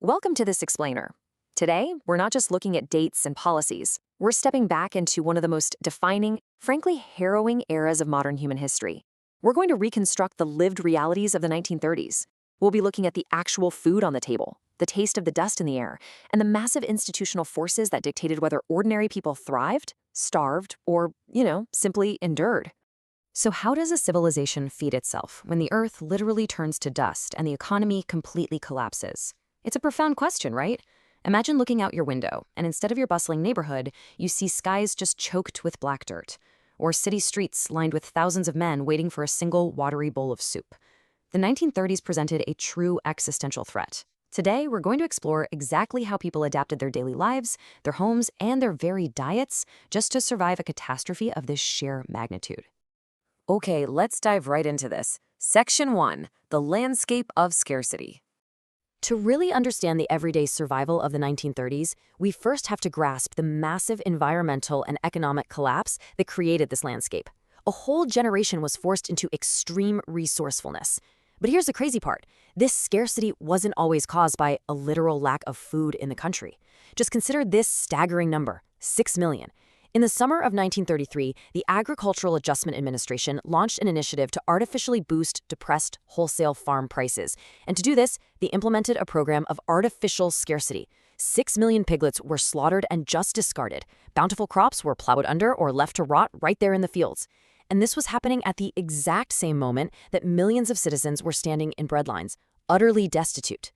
Welcome to this explainer. Today, we're not just looking at dates and policies. We're stepping back into one of the most defining, frankly harrowing eras of modern human history. We're going to reconstruct the lived realities of the 1930s. We'll be looking at the actual food on the table, the taste of the dust in the air, and the massive institutional forces that dictated whether ordinary people thrived, starved, or, simply endured. So how does a civilization feed itself when the earth literally turns to dust and the economy completely collapses? It's a profound question, right? Imagine looking out your window, and instead of your bustling neighborhood, you see skies just choked with black dirt, or city streets lined with thousands of men waiting for a single watery bowl of soup. The 1930s presented a true existential threat. Today, we're going to explore exactly how people adapted their daily lives, their homes, and their very diets just to survive a catastrophe of this sheer magnitude. Okay, let's dive right into this. Section 1, the landscape of scarcity. To really understand the everyday survival of the 1930s, we first have to grasp the massive environmental and economic collapse that created this landscape. A whole generation was forced into extreme resourcefulness. But here's the crazy part. This scarcity wasn't always caused by a literal lack of food in the country. Just consider this staggering number, 6 million. In the summer of 1933, the Agricultural Adjustment Administration launched an initiative to artificially boost depressed wholesale farm prices. And to do this, they implemented a program of artificial scarcity. 6 million piglets were slaughtered and just discarded. Bountiful crops were plowed under or left to rot right there in the fields. And this was happening at the exact same moment that millions of citizens were standing in breadlines, utterly destitute.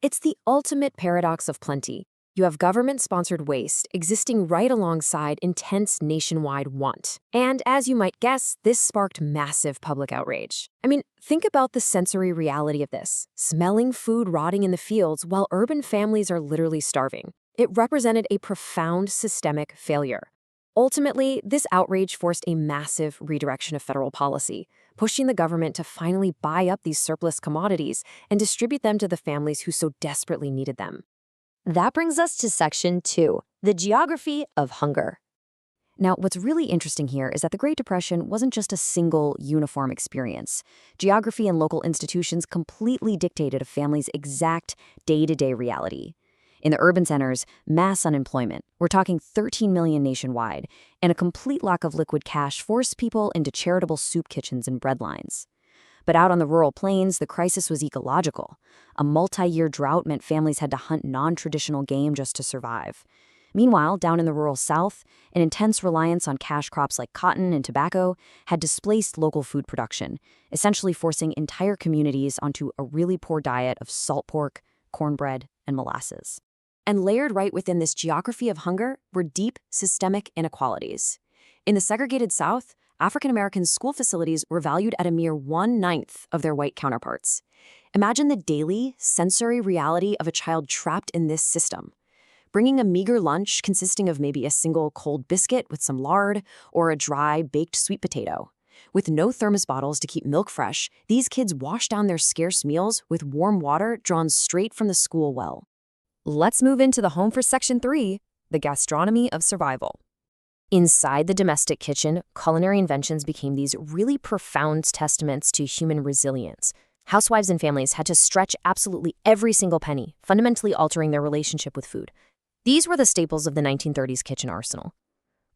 It's the ultimate paradox of plenty. You have government-sponsored waste existing right alongside intense nationwide want. And as you might guess, this sparked massive public outrage. I mean, think about the sensory reality of this. Smelling food rotting in the fields while urban families are literally starving. It represented a profound systemic failure. Ultimately, this outrage forced a massive redirection of federal policy, pushing the government to finally buy up these surplus commodities and distribute them to the families who so desperately needed them. That brings us to Section 2, the geography of hunger. Now, what's really interesting here is that the Great Depression wasn't just a single, uniform experience. Geography and local institutions completely dictated a family's exact day-to-day reality. In the urban centers, mass unemployment, we're talking 13 million nationwide, and a complete lack of liquid cash forced people into charitable soup kitchens and bread lines. But out on the rural plains, the crisis was ecological. A multi-year drought meant families had to hunt non-traditional game just to survive. Meanwhile, down in the rural South, an intense reliance on cash crops like cotton and tobacco had displaced local food production, essentially forcing entire communities onto a really poor diet of salt pork, cornbread, and molasses. And layered right within this geography of hunger were deep systemic inequalities. In the segregated South, African American school facilities were valued at a mere 1/9 of their white counterparts. Imagine the daily, sensory reality of a child trapped in this system. Bringing a meager lunch consisting of maybe a single cold biscuit with some lard or a dry, baked sweet potato. With no thermos bottles to keep milk fresh, these kids wash down their scarce meals with warm water drawn straight from the school well. Let's move into the home for Section 3, the gastronomy of survival. Inside the domestic kitchen, culinary inventions became these really profound testaments to human resilience. Housewives and families had to stretch absolutely every single penny, fundamentally altering their relationship with food. These were the staples of the 1930s kitchen arsenal.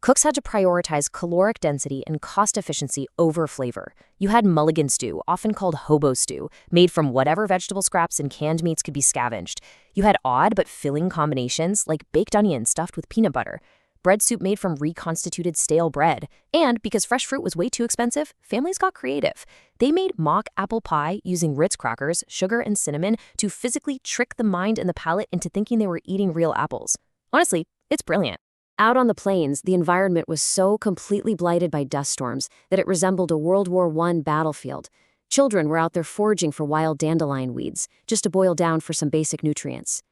Cooks had to prioritize caloric density and cost efficiency over flavor. You had mulligan stew, often called hobo stew, made from whatever vegetable scraps and canned meats could be scavenged. You had odd but filling combinations like baked onion stuffed with peanut butter, bread soup made from reconstituted stale bread. And because fresh fruit was way too expensive, families got creative. They made mock apple pie using Ritz crackers, sugar, and cinnamon to physically trick the mind and the palate into thinking they were eating real apples. Honestly, it's brilliant. Out on the plains, the environment was so completely blighted by dust storms that it resembled a World War I battlefield. Children were out there foraging for wild dandelion weeds, just to boil down for some basic nutrients.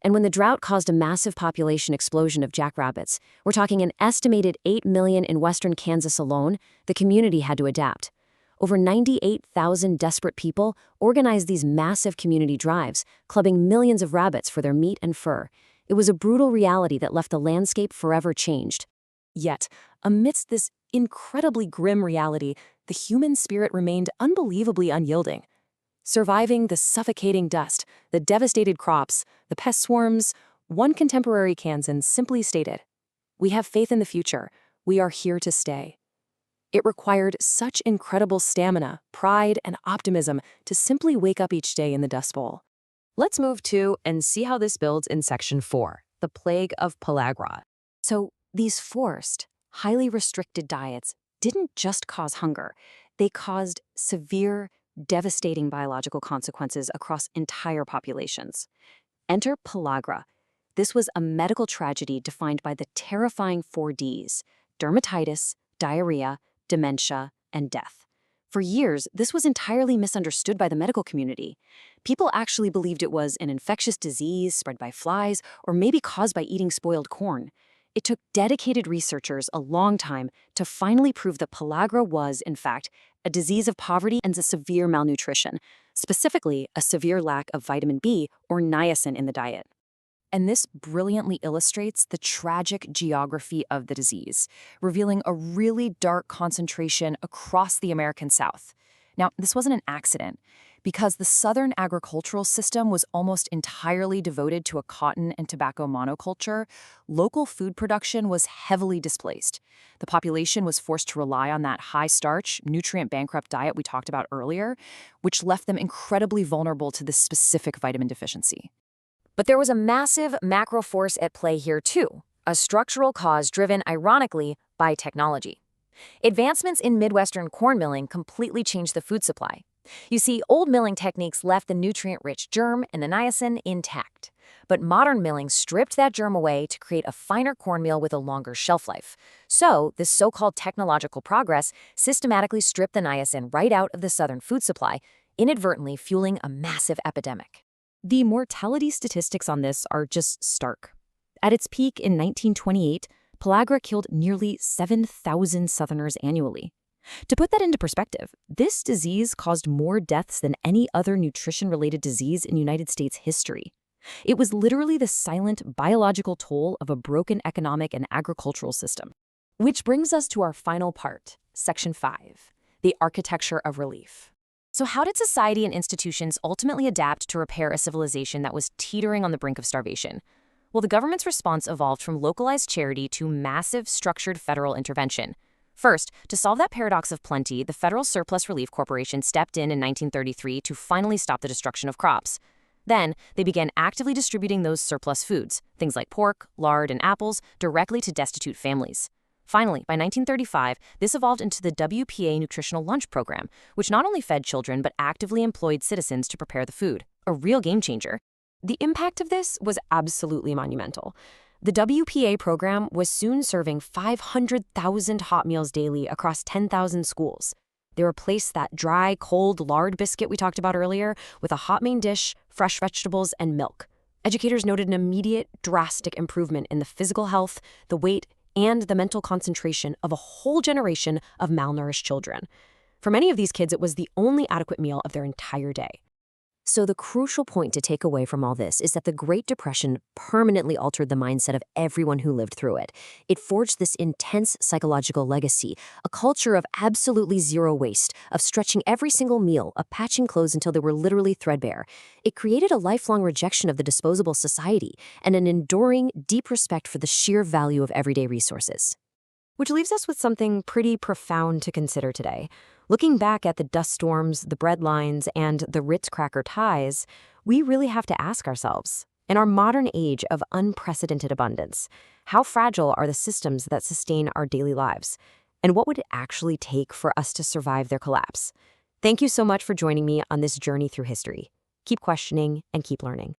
And when the drought caused a massive population explosion of jackrabbits, we're talking an estimated 8 million in western Kansas alone, the community had to adapt. Over 98,000 desperate people organized these massive community drives, clubbing millions of rabbits for their meat and fur. It was a brutal reality that left the landscape forever changed. Yet, amidst this incredibly grim reality, the human spirit remained unbelievably unyielding. Surviving the suffocating dust, the devastated crops, the pest swarms, one contemporary Kansan simply stated, "We have faith in the future. We are here to stay." It required such incredible stamina, pride, and optimism to simply wake up each day in the Dust Bowl. Let's move to and see how this builds in Section 4, the plague of pellagra. So, these forced, highly restricted diets didn't just cause hunger, they caused severe, devastating biological consequences across entire populations. Enter pellagra. This was a medical tragedy defined by the terrifying 4 Ds: dermatitis, diarrhea, dementia, and death. For years, this was entirely misunderstood by the medical community. People actually believed it was an infectious disease spread by flies or maybe caused by eating spoiled corn. It took dedicated researchers a long time to finally prove that pellagra was, in fact, a disease of poverty and a severe malnutrition, specifically a severe lack of vitamin B or niacin in the diet. And this brilliantly illustrates the tragic geography of the disease, revealing a really dark concentration across the American South. Now, this wasn't an accident. Because the southern agricultural system was almost entirely devoted to a cotton and tobacco monoculture, local food production was heavily displaced. The population was forced to rely on that high-starch, nutrient-bankrupt diet we talked about earlier, which left them incredibly vulnerable to this specific vitamin deficiency. But there was a massive macro force at play here too, a structural cause driven, ironically, by technology. Advancements in Midwestern corn milling completely changed the food supply. You see, old milling techniques left the nutrient-rich germ and the niacin intact. But modern milling stripped that germ away to create a finer cornmeal with a longer shelf life. So, this so-called technological progress systematically stripped the niacin right out of the southern food supply, inadvertently fueling a massive epidemic. The mortality statistics on this are just stark. At its peak in 1928, pellagra killed nearly 7,000 Southerners annually. To put that into perspective, this disease caused more deaths than any other nutrition-related disease in United States history. It was literally the silent biological toll of a broken economic and agricultural system. Which brings us to our final part, Section 5, the architecture of relief. So how did society and institutions ultimately adapt to repair a civilization that was teetering on the brink of starvation? Well, the government's response evolved from localized charity to massive, structured federal intervention. First, to solve that paradox of plenty, the Federal Surplus Relief Corporation stepped in 1933 to finally stop the destruction of crops. Then, they began actively distributing those surplus foods, things like pork, lard, and apples, directly to destitute families. Finally, by 1935, this evolved into the WPA Nutritional Lunch Program, which not only fed children but actively employed citizens to prepare the food, a real game changer. The impact of this was absolutely monumental. The WPA program was soon serving 500,000 hot meals daily across 10,000 schools. They replaced that dry, cold lard biscuit we talked about earlier with a hot main dish, fresh vegetables, and milk. Educators noted an immediate, drastic improvement in the physical health, the weight, and the mental concentration of a whole generation of malnourished children. For many of these kids, it was the only adequate meal of their entire day. So the crucial point to take away from all this is that the Great Depression permanently altered the mindset of everyone who lived through it. It forged this intense psychological legacy, a culture of absolutely zero waste, of stretching every single meal, of patching clothes until they were literally threadbare. It created a lifelong rejection of the disposable society and an enduring, deep respect for the sheer value of everyday resources. Which leaves us with something pretty profound to consider today. Looking back at the dust storms, the bread lines, and the Ritz cracker ties, we really have to ask ourselves, in our modern age of unprecedented abundance, how fragile are the systems that sustain our daily lives? And what would it actually take for us to survive their collapse? Thank you so much for joining me on this journey through history. Keep questioning and keep learning.